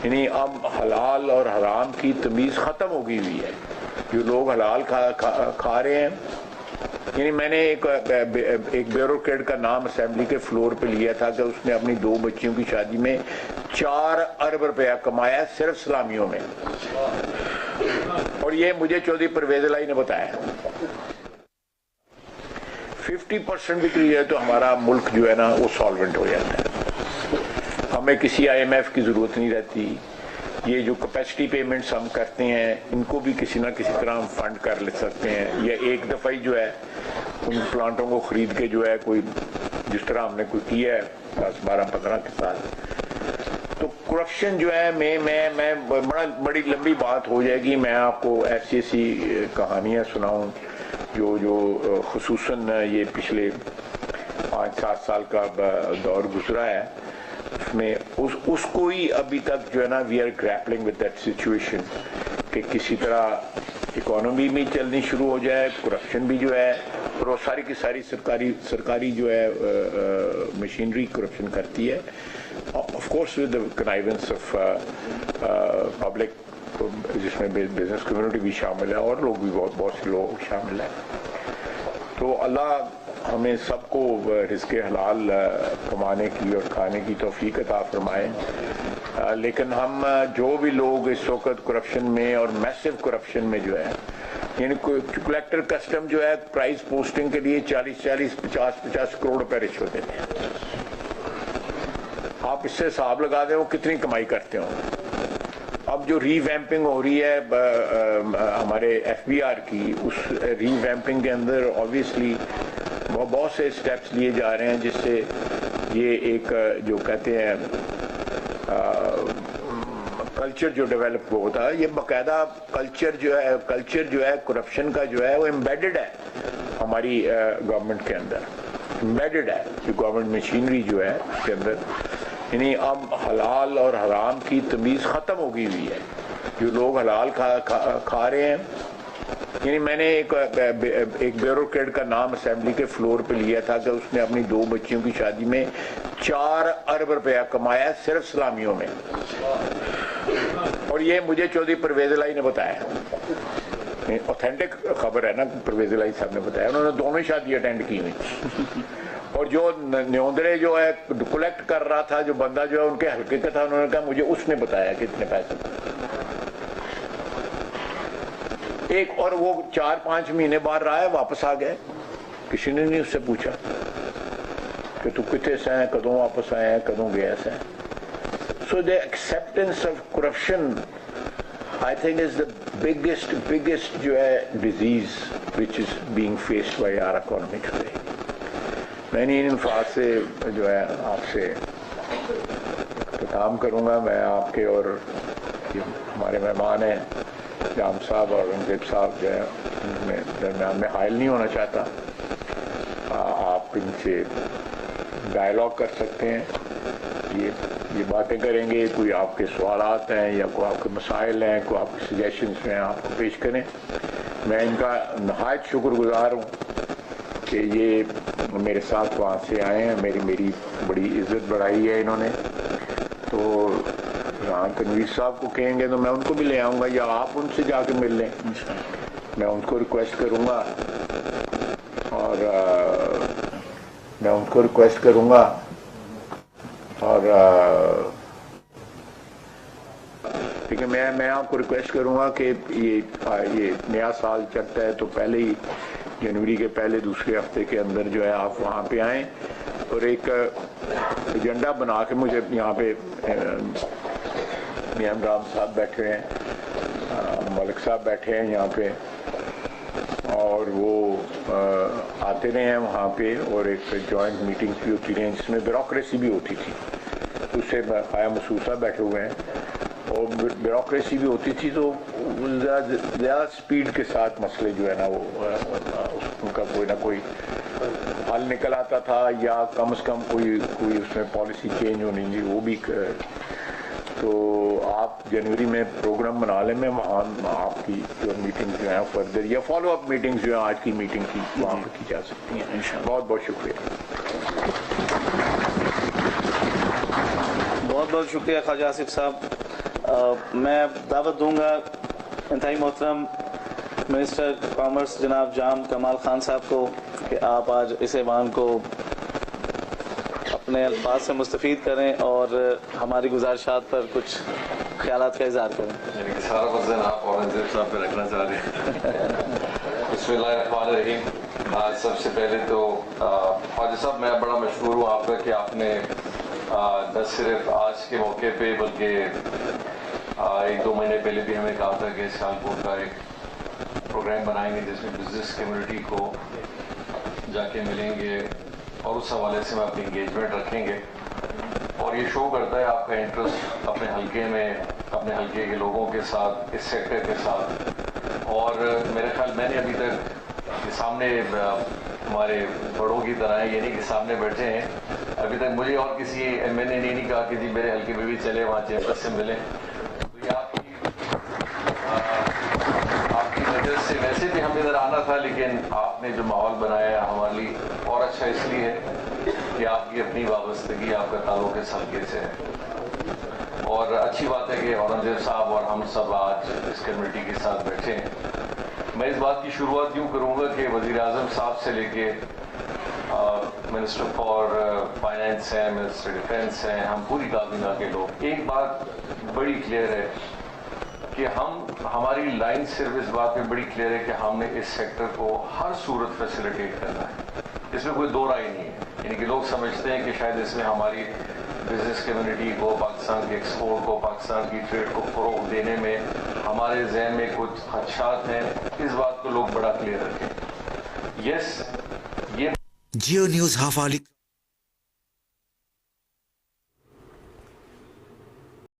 یعنی اب حلال اور حرام کی تمیز ختم ہو گئی ہوئی ہے. جو لوگ حلال کھا رہے ہیں، یعنی میں نے ایک بیوروکریٹ کا نام اسمبلی کے فلور پہ لیا تھا کہ اس نے اپنی 2 بچیوں کی شادی میں 4 ارب روپیہ کمایا صرف سلامیوں میں، اور یہ مجھے چودھری پرویز الہی نے بتایا. 50% وکری ہے تو ہمارا ملک جو ہے نا وہ سالوینٹ ہو جاتا ہے. ہمیں کسی IMF کی ضرورت نہیں رہتی. یہ جو کیپیسٹی پیمنٹس ہم کرتے ہیں ان کو بھی کسی نہ کسی طرح ہم فنڈ کر لے سکتے ہیں، یا ایک دفعہ ہی جو ہے ان پلانٹوں کو خرید کے جو ہے کوئی جس طرح ہم نے کوئی کیا ہے 10 12 15 کے ساتھ. تو کرپشن جو ہے میں بڑی لمبی بات ہو جائے گی. میں آپ کو ایسی کہانیاں سناؤں جو خصوصاً یہ پچھلے 5-7 سال کا دور گزرا ہے، اس میں اس کو ہی ابھی تک جو ہے نا we are grappling with that situation کہ کسی طرح اکانومی بھی چلنی شروع ہو جائے، کرپشن بھی جو ہے، اور وہ ساری کی ساری سرکاری جو ہے مشینری کرپشن کرتی ہے. Of course with the connivance of public, جس میں بزنس کمیونٹی بھی شامل ہے اور لوگ بھی بہت سے لوگ شامل ہیں. تو اللہ ہمیں سب کو رزق حلال کمانے کی اور کھانے کی توفیق عطا فرمائے. لیکن ہم جو بھی لوگ اس وقت کرپشن میں اور میسو کرپشن میں جو ہے، یعنی کلیکٹر کسٹم جو ہے پرائز پوسٹنگ کے لیے 40 50 کروڑ روپے رشوت دیتے ہیں. آپ اس سے حساب لگا دیں وہ کتنی کمائی کرتے ہوں. اب جو ری ویمپنگ ہو رہی ہے ہمارے FBR کی، اس ری ویمپنگ کے اندر آبویسلی بہت سے اسٹیپس لیے جا رہے ہیں جس سے یہ ایک جو کہتے ہیں کلچر جو ڈیولپ ہوتا ہے، یہ باقاعدہ کلچر جو ہے کرپشن کا جو ہے وہ امبیڈڈ ہے ہماری گورنمنٹ کے اندر، امبیڈڈ ہے جو گورنمنٹ مشینری جو ہے اس کے اندر. یعنی اب حلال اور حرام کی تمیز ختم ہو گئی ہوئی ہے. جو لوگ حلال کھا رہے ہیں، یعنی میں نے ایک بیوروکریٹ کا نام اسمبلی کے فلور پہ لیا تھا کہ اس نے اپنی 2 بچیوں کی شادی میں 4 ارب روپیہ کمایا صرف سلامیوں میں، اور یہ مجھے چودھری پرویز الہی نے بتایا. اوتھینٹک خبر ہے نا، پرویز الہی صاحب نے بتایا. انہوں نے دونوں شادی اٹینڈ کی ہوئی، اور جو نیوندرے جو ہے کلیکٹ کر رہا تھا، جو بندہ جو ہے ان کے حلقے کا تھا، انہوں نے کہا مجھے اس نے بتایا کہ اتنے پیسے. ایک اور وہ 4-5 مہینے بعد رہا ہے، واپس آ گئے. کسی نے نہیں اس سے پوچھا کہ تو کتنے سے ہیں، کدوں واپس آئے ہیں، کدوں گئے سے ہیں. So the acceptance of corruption I think is the biggest جو ہے disease which is being faced by our economy today. میں ان الفاظ سے جو ہے آپ سے اختتام کروں گا. میں آپ کے اور ہمارے مہمان ہیں جام صاحب اور رنگزیب صاحب جو ہے درمیان میں حائل نہیں ہونا چاہتا. آپ ان سے ڈائلاگ کر سکتے ہیں، یہ باتیں کریں گے. کوئی آپ کے سوالات ہیں یا کوئی آپ کے مسائل ہیں، کوئی آپ کے سجیشنز ہیں، آپ کو پیش کریں. میں ان کا نہایت شکر گزار ہوں کہ یہ میرے ساتھ وہاں سے آئے ہیں. میری بڑی عزت بڑھائی ہے انہوں نے. تو ہاں تنویر صاحب کو کہیں گے تو میں ان کو بھی لے آؤں گا، یا آپ ان سے جا کے مل لیں. میں ان کو ریکویسٹ کروں گا اور ٹھیک ہے. میں آپ کو ریکویسٹ کروں گا کہ یہ نیا سال چلتا ہے تو پہلے ہی جنوری کے پہلے دوسرے ہفتے کے اندر جو ہے آپ وہاں پہ آئیں اور ایک ایجنڈا بنا کے. مجھے یہاں پہ میاں رام صاحب بیٹھے ہیں، ملک صاحب بیٹھے ہیں یہاں پہ، اور وہ آتے رہے ہیں وہاں پہ، اور ایک جوائنٹ میٹنگز بھی ہوتی رہیں جس میں بیوروکریسی بھی ہوتی تھی. اس سے خایا مسعود صاحب بیٹھے ہوئے ہیں، اور بیوروکریسی بھی ہوتی تھی. تو زیادہ سپیڈ کے ساتھ مسئلے جو ہے نا وہ ان کا کوئی نہ کوئی حل نکل آتا تھا، یا کم از کم کوئی اس میں پالیسی چینج ہونی تھی وہ بھی. تو آپ جنوری میں پروگرام بنا لیں. میں وہاں آپ کی جو میٹنگز جو ہیں فردر یا فالو اپ میٹنگز جو ہیں آج کی میٹنگ کی وہاں پہ کی جا سکتی ہیں. بہت بہت شکریہ. بہت بہت شکریہ خواجہ آصف صاحب. میں دعوت دوں گا انتہائی محترم منسٹر کامرس جناب جام کمال خان صاحب کو کہ آپ آج اس ایوان کو اپنے الفاظ سے مستفید کریں اور ہماری گزارشات پر کچھ خیالات کا اظہار کریں. یعنی کہ سارا وزن آپ اورنگزیب صاحب پہ رکھنا چاہ رہے ہیں. بسم اللہ الرحمن الرحیم. سب سے پہلے تو خواجہ صاحب میں بڑا مشکور ہوں آپ کا کہ آپ نے نہ صرف آج کے موقع پہ بلکہ 1-2 مہینے پہلے بھی ہمیں کہا تھا کہ سیالکوٹ کا ایک پروگرام بنائیں گے جس میں بزنس کمیونٹی کو جا کے ملیں گے اور اس حوالے سے میں اپنی انگیجمنٹ رکھیں گے. اور یہ شو کرتا ہے آپ کا انٹرسٹ اپنے حلقے میں اپنے حلقے کے لوگوں کے ساتھ اس سیکٹر کے ساتھ. اور میرے خیال میں نے ابھی تک سامنے ہمارے بڑوں کی طرح یہ نہیں کہ سامنے بیٹھے ہیں, ابھی تک مجھے اور کسی ایم این اے نے نہیں کہا کہ جی میرے حلقے میں بھی چلے وہاں چیمبر سے ملیں. تو یہ آپ کی وجہ سے ویسے بھی ہم ادھر آنا تھا, لیکن آپ نے جو ماحول بنایا ہے ہمارے لیے اور اچھا اس لیے ہے کہ آپ کی اپنی وابستگی آپ کا تعلق اس حلقے سے ہے. اور اچھی بات ہے کہ اورنگزیب صاحب اور ہم سب آج اس کمیونٹی کے ساتھ بیٹھے ہیں. میں اس بات کی شروعات یوں کروں گا کہ وزیر اعظم صاحب سے لے کے منسٹر فار فائنینس ہیں, منسٹر ڈیفینس ہیں, ہم پوری کابینہ کے لوگ, ایک بات بڑی کلیئر ہے کہ ہماری لائن صرف اس بات میں بڑی کلیئر ہے کہ ہم نے اس سیکٹر کو ہر صورت فیسیلیٹیٹ کرنا ہے. اس میں کوئی دو رائے نہیں ہے. یعنی کہ لوگ سمجھتے ہیں کہ شاید اس میں ہماری بزنس کمیونٹی کو, پاکستان کے ایکسپورٹ کو, پاکستان کی ٹریڈ کو فروغ دینے میں ہمارے ذہن میں کچھ خدشات ہیں. اس بات کو لوگ بڑا کلیئر رکھیں. یس, یہ جیو نیوز حوالے